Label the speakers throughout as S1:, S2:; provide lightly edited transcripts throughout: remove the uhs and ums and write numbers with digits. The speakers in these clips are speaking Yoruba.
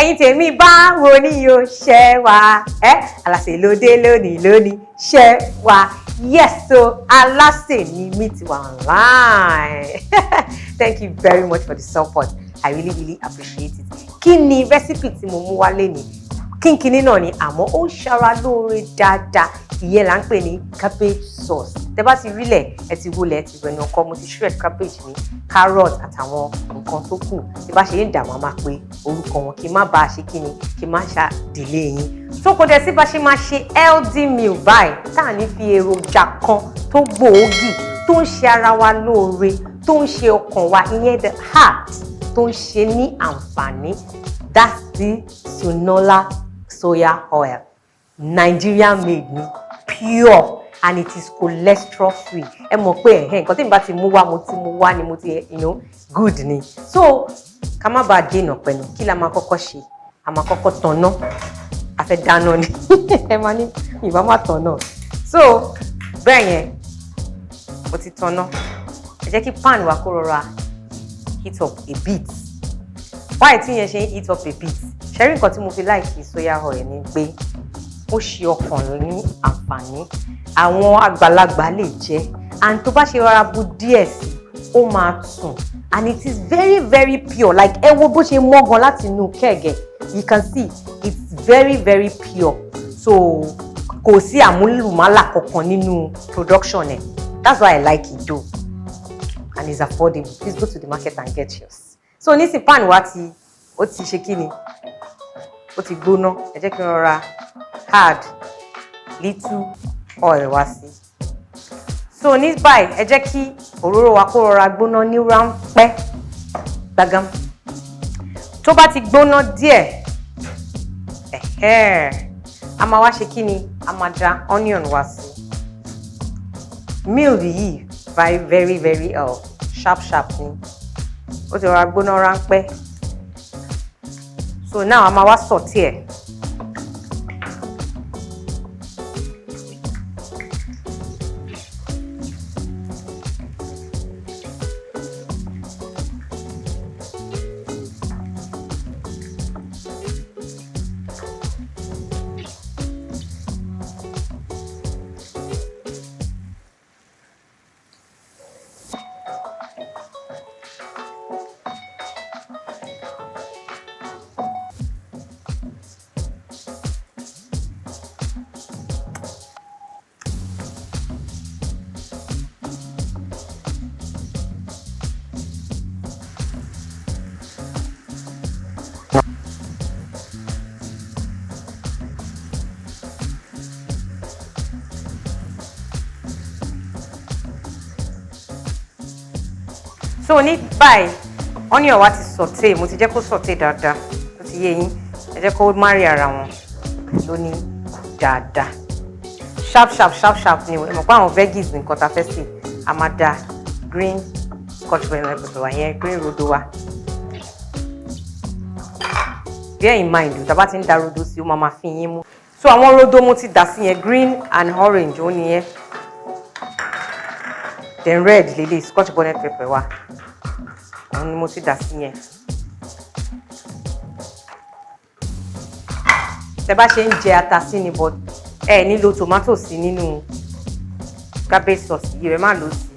S1: ẹ̀yin tèmi báwo ni o ṣe wà Alase lóde lónìí ṣe wà yes so Alase Nimi ti wà online. Thank you very much for the support. I really appreciate it. Kí ni recipe tí mo mú wá lénìí? Kínkínní náà ni àmọ́ ó ṣara lóore dáadáa. Ìyẹn là ń pè ní cabbage sauce. Tẹ́ bá ti rílẹ̀ ẹ ti wọlé ẹ ti wẹ̀nà ọkọ mo ti shred cabbage mi, carrot àtàwọn nǹkan tó kù. Tí bá ṣe ń dà wọ́n máa pe orúkọ wọn kí má bàa ṣe kíni kí má ṣá delay yín. So kò dẹ̀ sí bá ṣe máa ṣe healthy meal báyìí tá à ní fi èròjà kan tó gbòógì tó ń ṣe ara wa lóore tó ń ṣe ọkàn wa ìyẹn the heart tó ń ṣe ní àǹfààní. That's the Sunola soya oil. Nigeria made ni pure and it is cholesterol free. Ẹ mọ̀ pé nǹkan tí n bá ti mú wá ni mo ti good ni. So ká má bàa dènà pẹ̀lú kí la máa kọ́kọ́ ṣe. A máa kọ́kọ́ tanná. A fẹ́ dáná ni. Ẹ máa ní ìbá má tanná. So bẹ́ẹ̀ yẹn mo ti tanná. Ẹ jẹ́ kí pan wa kó rọra heat up a bit. Why tí yẹn ṣe heat up a bit? Ṣẹ́rí nǹkan tí mo fi like soya oil ni pé ó ṣe ọkàn ní àǹfààní. Àwọn àgbàlagbà lè jẹ and tó bá ṣe rọra bu díẹ̀ sí ó máa tùn and it is very pure like ẹ wo bó ṣe mọ́ gan láti inú kẹ̀gẹ̀. You can see it's very pure so kò sí àmúlùmálà kankan nínú production ẹ̀. That's why I like it though and it's affordable. Please go to the market and get yours. So nísìn pan wa ó ti ṣe kíni ó ti gbóná. Ẹ jẹ́ kí n rọra add little oil wá sí. So ní báyìí ẹ jẹ́ kí òróró wa kó rọra gbóná ní ráńpẹ́ gbagam. Tó bá ti gbóná díẹ̀ a máa wá ṣe kíni a máa da onion wá sí. Meal yìí very sharp ni. Ó ti rọra gbóná ráńpẹ́. So now a máa wá saute ẹ̀. So ní báyìí onion wa ti saute mo ti jẹ́ kó saute dáadáa ó ti yé yín ẹ jẹ́ kó marry ara wọn lóní dáadáa sharp ni ẹ mọ̀ pé àwọn veggies nǹkan tá fẹ́ sè a máa da green Scotch Bonnet pepper wa yẹn green Rodo wa bear in mind tá bá ti ń da Rodo sí ó máa fi yín mú. So àwọn Rodo mo ti dà sí yẹn green and orange ó nìyẹn then red lele Scotch Bonnet pepper wa òun ni mo ti dà sí yẹn. Tẹ́ bá ṣe ń jẹ ata sí ni but ẹ nílò tomato sí nínú cabbage sauce yìí rẹ má lò sí.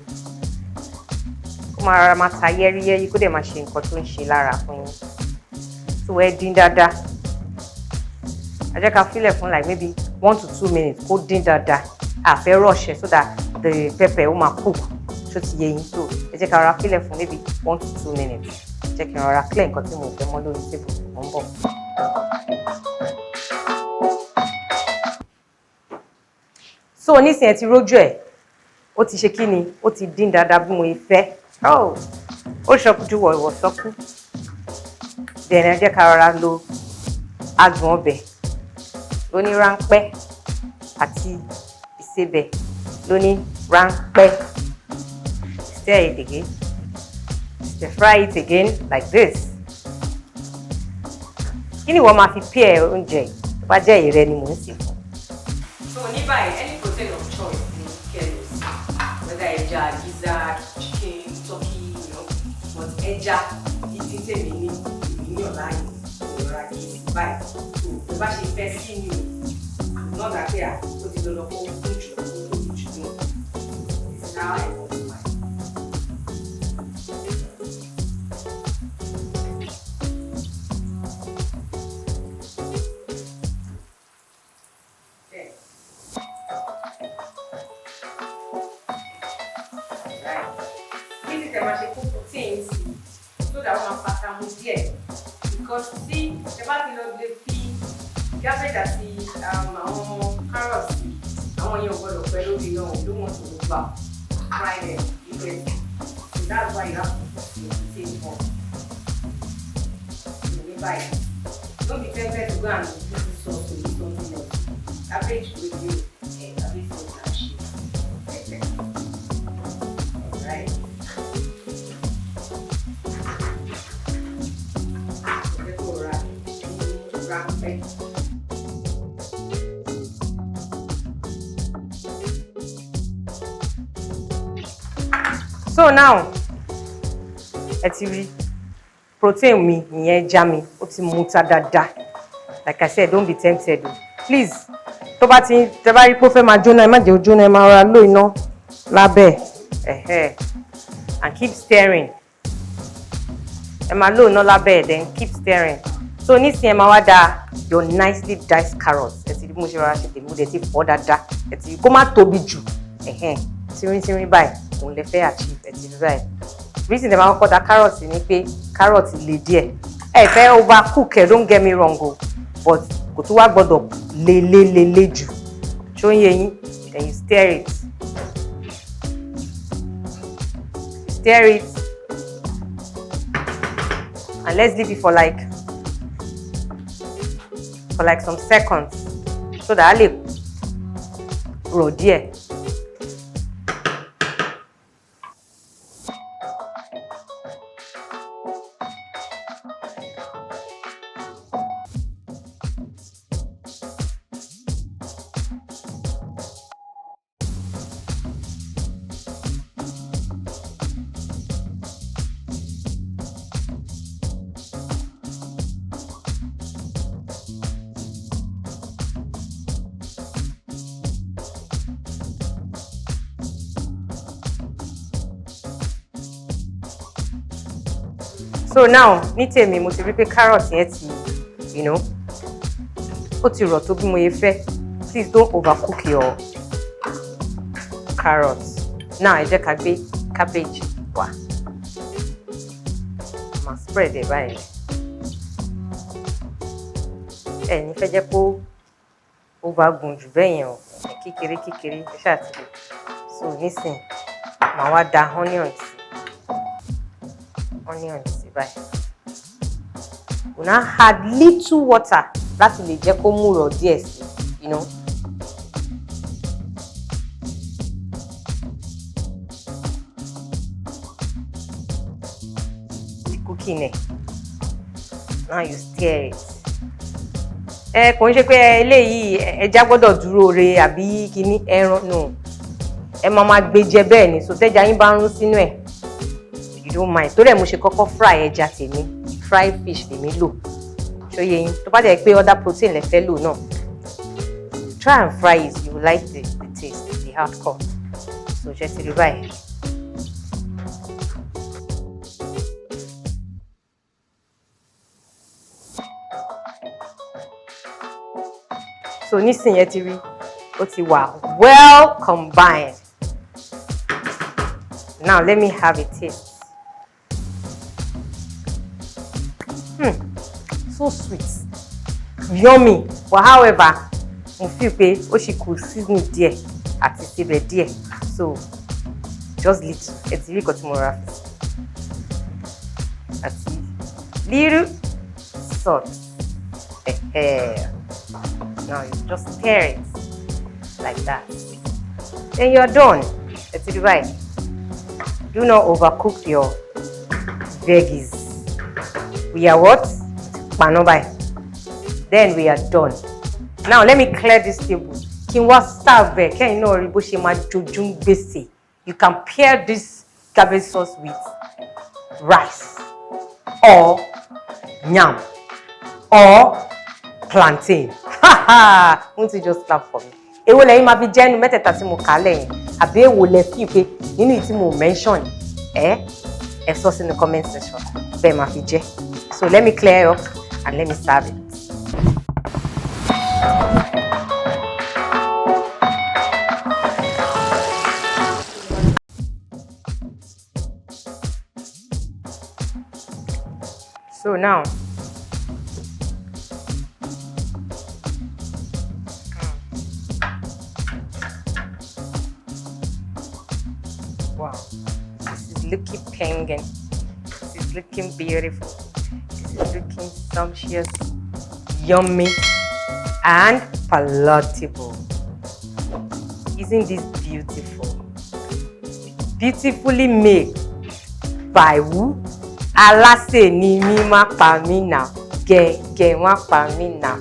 S1: Kó máa rárá máa ta yẹ́rìyẹ́rì kó dẹ̀ máa ṣe nǹkan tó ń ṣe lára fún yín. So ẹ dín dáadáa. Ẹ jẹ́ ká fílẹ̀ fún like maybe 1 to 2 minutes kó dín dáadáa. A fẹ́ rush so that the pepper ó máa cook. Ṣó ti yé yín so ẹ jẹ́ ká rọra fílẹ̀ fún maybe 1 to 2 minutes. Jẹ́ kí n rọra clear nǹkan tí mo fẹ́ mọ́ lórí table mo ń bọ̀. So nísìnyí ẹ ti rójú ẹ̀ ó ti ṣe kí ni ó ti dín dáadáa bí mo fẹ́. Ó ṣọkújú wọ̀wọ̀ sọ́kú. Then ẹ jẹ́ ká rọra lo Adun Obe lóní ráńpẹ́ àti Isebe lóní ráńpẹ́. Stir it again. Stir fry it again like this. Kí ni wọ́n máa fi pair oúnjẹ tó bá jẹ́ ìrẹ́ ni mò ń sè fún. So ní báyìí any protein of choice ni kẹ́lẹ́ whether ẹja, gizzard, chicken, turkey, but ẹja ìdí tèmi ní ìyàn láàyè ìrora kí báyìí tó bá ṣe fẹ́ sí ni náà dàbí à ó ti lọ́ọ́ kó ojú náà. Now I want to buy. So that one pata mo díẹ̀ because see the bá ti lọ lè fi cabbage àti àwọn carrots àwọn yẹn ò gbọdọ̀ pẹ́ lórí náà you don't want to over fry them because so that's why you have to put the same form. You buy it. Don't be tempted to go and use this sauce to do something else. Cabbage with you cabbage sauce and shit. Alright. So now, protein mi ìyẹn ẹja mi ó ti mú ta dáadáa. Like I said, don't be tempted. Please, tó bá ti tẹ́ bá rí pé ó fẹ́ máa jóná, ẹ má jẹ́ ó jóná, ẹ máa rọra lò iná lábẹ́ and keep stirring. Ẹ máa lò iná lábẹ́ then keep stirring. So nísìnyí ẹ máa wá da your nicely diced carrots. Ẹ ti rí mo ṣe rọra ṣe tèmi, mo dẹ̀ ti fọ̀ dáadáa. Ẹ ti rí kó má tóbi jù. Tírín báyìí òun lè fẹ́ achieve. Ẹ ti rí báyìí. Reason tẹ́ máa kọ́kọ́ da carrots ni pé carrot le díẹ̀. Ẹ fẹ́ overcook ẹ, don't get me wrong o, but kò tún wá gbọ́dọ̀ le jù. Ṣó ń yé yín? Then you stir it. Stir it. And let's leave it for like some seconds so that a lè rọ̀ díẹ̀. So now, ní tèmi mo ti rí pé carrot yẹn ti, ó ti rọ̀ tó bí mo yẹ fẹ́. Please don't overcook your carrots. Now ẹ jẹ́ ká gbé cabbage wá. Ma spread ẹ̀ báyìí. Ẹ ní fẹ́ jẹ́ kó overgun jù bẹ́ẹ̀ yẹn o. Kékeré ẹ ṣáà ti lè. So nísìnyí, màá wá da onions báyìí. We now add little water láti lè jẹ́ kó mú rọ̀ díẹ̀ sí, The cooking it. Now you stir it. Kò ń ṣe pé eléyìí ẹja gbọ́dọ̀ dúró re àbí kíní ẹran no. Ẹ máa gbé jẹ bẹ́ẹ̀ ni, so tẹ́ja yín bá ń rún sínú ẹ̀. Don't mind. Torí ẹ̀ mo ṣe kọ́kọ́ fry ẹja tèmi, fry fish tèmi lò. Ṣó yé yín? Tó bá dẹ̀ pé other protein lẹ fẹ́ lò náà. Try and fry it, you will like the taste, the hardcore. So ṣe ti rí báyìí. So nísìnyí ẹ ti rí, ó ti wà well combined. Now let me have a taste. So sweet, yummy. But however, mo feel pé ó ṣì kù season díẹ̀ àti sebẹ̀ díẹ̀. So just little. Ẹ ti rí nǹkan tí mo rà fún. Àti little salt. Now you just stir it like that. Then you're done. Ẹ ti rí báyìí. Do not overcook your veggies. We are what? Panobai. Then we are done. Now let me clear this table. Kí n wá serve ẹ̀ kẹ́yìn náà rí bó ṣe máa jojú ń gbèsè. You can pair this cabbage sauce with rice or yam or plantain. Won't you just clap for me? Èwo lẹ́yìn máa fi jẹ́ nínú mẹ́tẹ̀ẹ̀ta tí mo kà lẹ́yìn àbí èwo lẹ fi pé nínú èyí tí mo mention ẹ sọ sínú comment section bẹ́ẹ̀ máa fi jẹ́. So let me clear up and let me serve it. So now, wow, this is looking penguin. This is looking beautiful. This is looking sumptuous, yummy, and palatable. Isn't this beautiful? Beautifully made by who? Alase Nimi ma pa mi now. Ge ma pa mi now.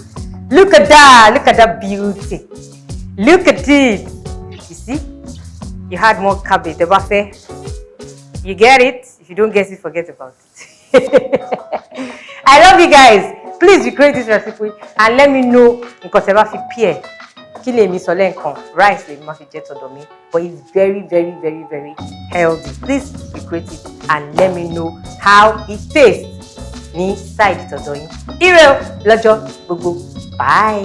S1: Look at that beauty. Look at it. You see? You had more cabbage, the buffet. You get it? If you don't get it, forget about it. I love you guys. Please recreate this recipe and let me know because ever fi pear. Kile mi sole nkan rice le ma fi je todo mi, but it's very healthy. Please recreate it and let me know how it tastes ní side todo yin. Ire o lọ́jọ́ gbogbo. Bye.